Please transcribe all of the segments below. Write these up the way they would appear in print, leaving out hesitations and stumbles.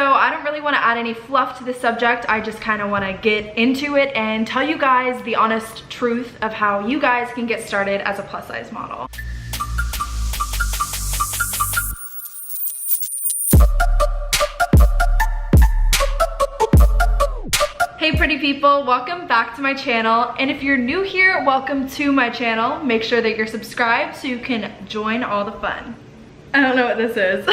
So I don't really want to add any fluff to the subject. I just kind of want to get into it and tell you guys the honest truth of how you guys can get started as a plus size model. Hey pretty people, welcome back to my channel, and if you're new here, welcome to my channel. Make sure that you're subscribed so you can join all the fun. I don't know what this is.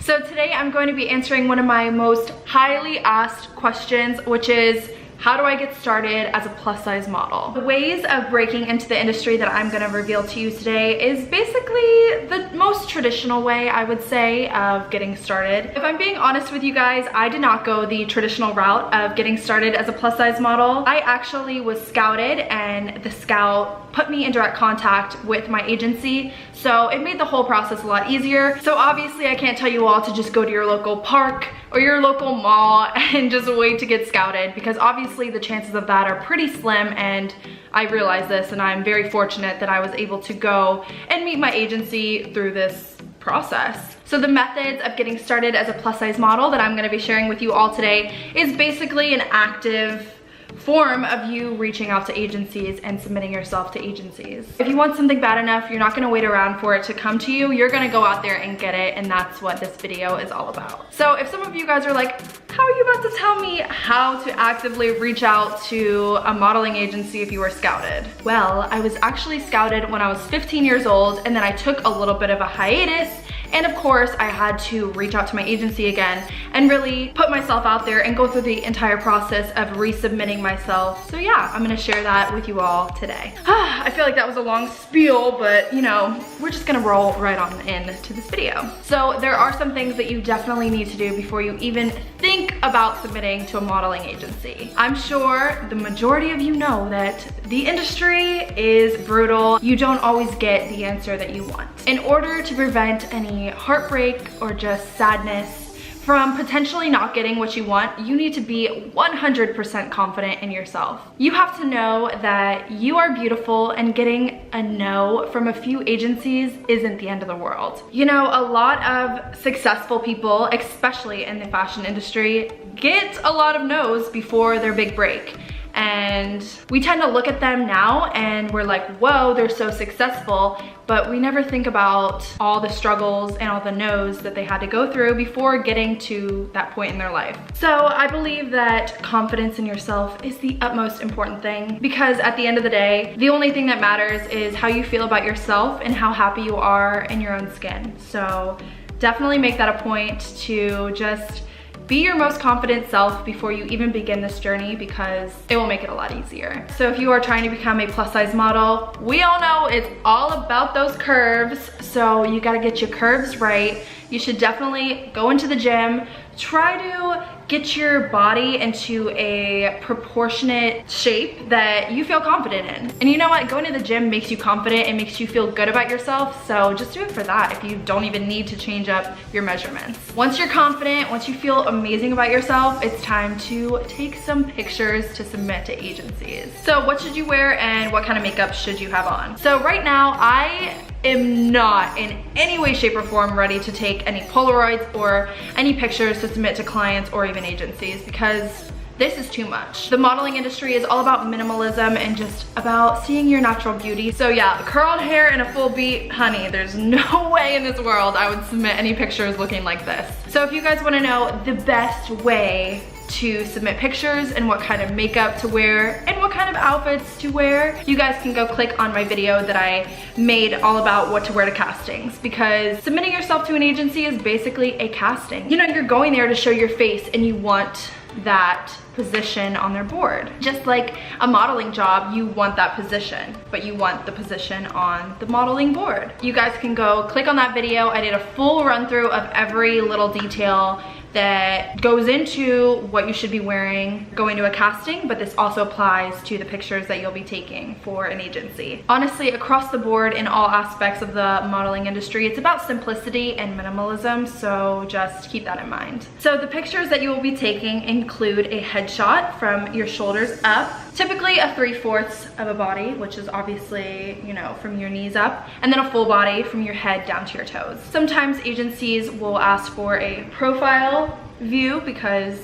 So today I'm going to be answering one of my most highly asked questions, which is, how do I get started as a plus size model? The ways of breaking into the industry that I'm gonna reveal to you today is basically the most traditional way, I would say, of getting started. If I'm being honest with you guys, I did not go the traditional route of getting started as a plus size model. I actually was scouted, and the scout put me in direct contact with my agency, so it made the whole process a lot easier. So obviously I can't tell you all to just go to your local park or your local mall and just wait to get scouted, because obviously the chances of that are pretty slim, and I realize this, and I'm very fortunate that I was able to go and meet my agency through this process. So the methods of getting started as a plus size model that I'm going to be sharing with you all today is basically an active form of you reaching out to agencies and submitting yourself to agencies. If you want something bad enough, you're not going to wait around for it to come to you. You're going to go out there and get it, and that's what this video is all about. So if some of you guys are like, how are you about to tell me how to actively reach out to a modeling agency if you were scouted? Well, I was actually scouted when I was 15 years old, and then I took a little bit of a hiatus. And of course, I had to reach out to my agency again and really put myself out there and go through the entire process of resubmitting myself. So yeah, I'm gonna share that with you all today. I feel like that was a long spiel, but you know, we're just gonna roll right on into this video. So there are some things that you definitely need to do before you even think about submitting to a modeling agency. I'm sure the majority of you know that the industry is brutal. You don't always get the answer that you want. In order to prevent any heartbreak or just sadness from potentially not getting what you want, you need to be 100% confident in yourself. You have to know that you are beautiful, and getting a no from a few agencies isn't the end of the world. You know, a lot of successful people, especially in the fashion industry, get a lot of no's before their big break. And we tend to look at them now and we're like, whoa, they're so successful, but we never think about all the struggles and all the no's that they had to go through before getting to that point in their life. So I believe that confidence in yourself is the utmost important thing, because at the end of the day, the only thing that matters is how you feel about yourself and how happy you are in your own skin. So definitely make that a point to just be your most confident self before you even begin this journey, because it will make it a lot easier. So if you are trying to become a plus size model, we all know it's all about those curves. So you gotta get your curves right. You should definitely go into the gym, try to get your body into a proportionate shape that you feel confident in. And you know what? Going to the gym makes you confident. It makes you feel good about yourself. So just do it for that if you don't even need to change up your measurements. Once you're confident, once you feel amazing about yourself, it's time to take some pictures to submit to agencies. So what should you wear and what kind of makeup should you have on? So right now, I am not in any way, shape, or form ready to take any Polaroids or any pictures to submit to clients or even agencies, because this is too much. The modeling industry is all about minimalism and just about seeing your natural beauty. So yeah, curled hair and a full beat, honey, there's no way in this world I would submit any pictures looking like this. So if you guys wanna know the best way to submit pictures and what kind of makeup to wear and what kind of outfits to wear, you guys can go click on my video that I made all about what to wear to castings, because submitting yourself to an agency is basically a casting. You know, you're going there to show your face and you want that position on their board. Just like a modeling job, you want that position, but you want the position on the modeling board. You guys can go click on that video. I did a full run through of every little detail that goes into what you should be wearing going to a casting, but this also applies to the pictures that you'll be taking for an agency. Honestly, across the board in all aspects of the modeling industry, it's about simplicity and minimalism, so just keep that in mind. So the pictures that you will be taking include a headshot from your shoulders up, typically a 3/4 of a body, which is obviously, you know, from your knees up, and then a full body from your head down to your toes. Sometimes agencies will ask for a profile view because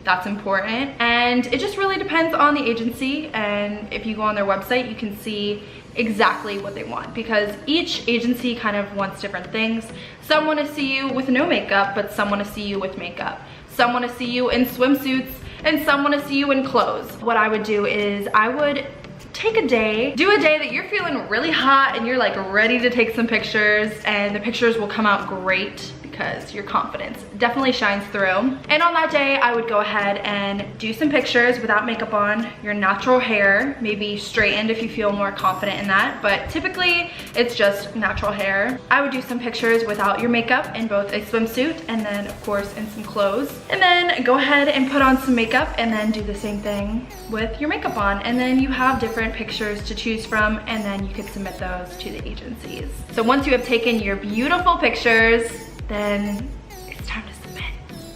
that's important. And it just really depends on the agency, and if you go on their website you can see exactly what they want, because each agency kind of wants different things. Some want to see you with no makeup, but some want to see you with makeup. Some want to see you in swimsuits, and some want to see you in clothes. What I would do is I would take a day, do a day that you're feeling really hot and you're like ready to take some pictures, and the pictures will come out great because your confidence definitely shines through. And on that day, I would go ahead and do some pictures without makeup on, your natural hair, maybe straightened if you feel more confident in that, but typically it's just natural hair. I would do some pictures without your makeup in both a swimsuit and then of course in some clothes. And then go ahead and put on some makeup and then do the same thing with your makeup on. And then you have different pictures to choose from, and then you could submit those to the agencies. So once you have taken your beautiful pictures, then it's time to submit.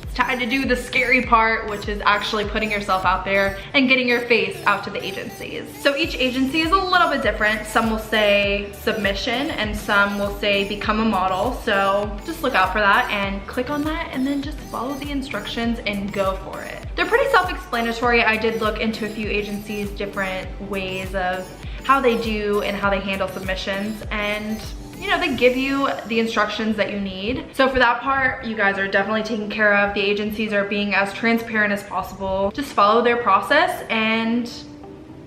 It's time to do the scary part, which is actually putting yourself out there and getting your face out to the agencies. So each agency is a little bit different. Some will say submission and some will say become a model. So just look out for that and click on that, and then just follow the instructions and go for it. They're pretty self-explanatory. I did look into a few agencies' different ways of how they do and how they handle submissions, and you know, they give you the instructions that you need. So for that part, you guys are definitely taken care of. The agencies are being as transparent as possible. Just follow their process, and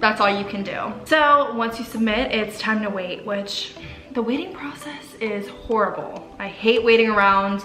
that's all you can do. So once you submit, it's time to wait, which the waiting process is horrible. I hate waiting around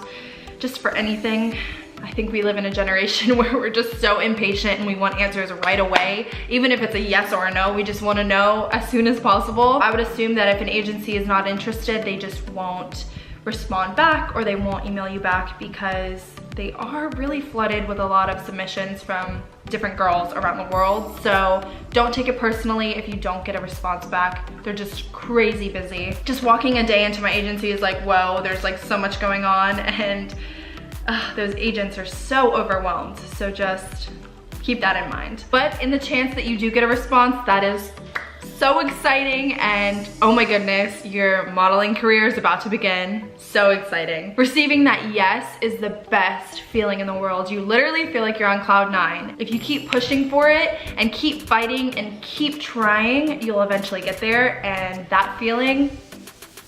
just for anything. I think we live in a generation where we're just so impatient and we want answers right away. Even if it's a yes or a no, we just want to know as soon as possible. I would assume that if an agency is not interested, they just won't respond back, or they won't email you back, because they are really flooded with a lot of submissions from different girls around the world. So don't take it personally if you don't get a response back. They're just crazy busy. Just walking a day into my agency is like, whoa, there's like so much going on, and those agents are so overwhelmed. So just keep that in mind. But in the chance that you do get a response, that is so exciting, and oh my goodness, your modeling career is about to begin. So exciting. Receiving that yes is the best feeling in the world. You literally feel like you're on cloud 9. If you keep pushing for it and keep fighting and keep trying, you'll eventually get there, and that feeling,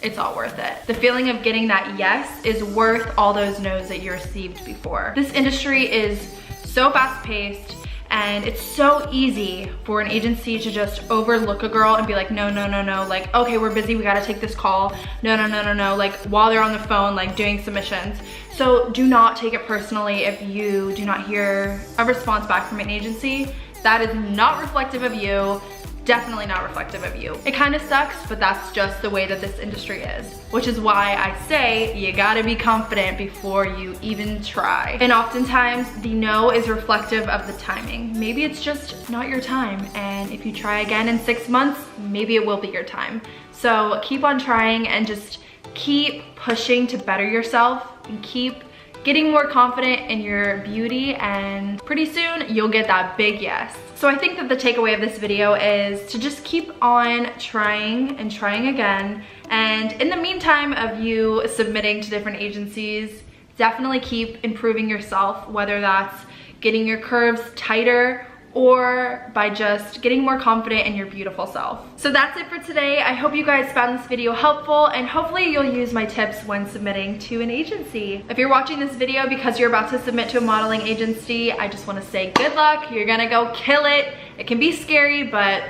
it's all worth it. The feeling of getting that yes is worth all those no's that you received before. This industry is so fast-paced, and it's so easy for an agency to just overlook a girl and be like, no, no, no, no, like, okay, we're busy, we gotta take this call. No, no, no, no, no, like while they're on the phone, like doing submissions. So do not take it personally if you do not hear a response back from an agency. That is not reflective of you. Definitely not reflective of you. It kind of sucks, but that's just the way that this industry is, which is why I say you gotta be confident before you even try. And oftentimes the no is reflective of the timing. Maybe it's just not your time, and if you try again in 6 months, maybe it will be your time. So keep on trying and just keep pushing to better yourself, and keep getting more confident in your beauty, and pretty soon you'll get that big yes. So I think that the takeaway of this video is to just keep on trying and trying again. And in the meantime of you submitting to different agencies, definitely keep improving yourself, whether that's getting your curves tighter or by just getting more confident in your beautiful self. So that's it for today. I hope you guys found this video helpful, and hopefully you'll use my tips when submitting to an agency. If you're watching this video because you're about to submit to a modeling agency, I just want to say good luck. You're gonna go kill it. It can be scary, but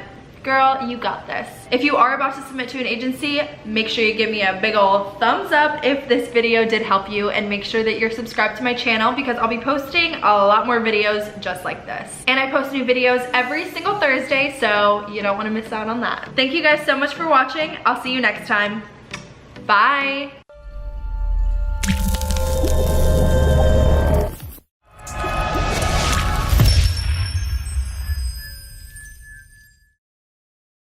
girl, you got this. If you are about to submit to an agency, make sure you give me a big old thumbs up if this video did help you, and make sure that you're subscribed to my channel because I'll be posting a lot more videos just like this. And I post new videos every single Thursday, so you don't want to miss out on that. Thank you guys so much for watching. I'll see you next time. Bye.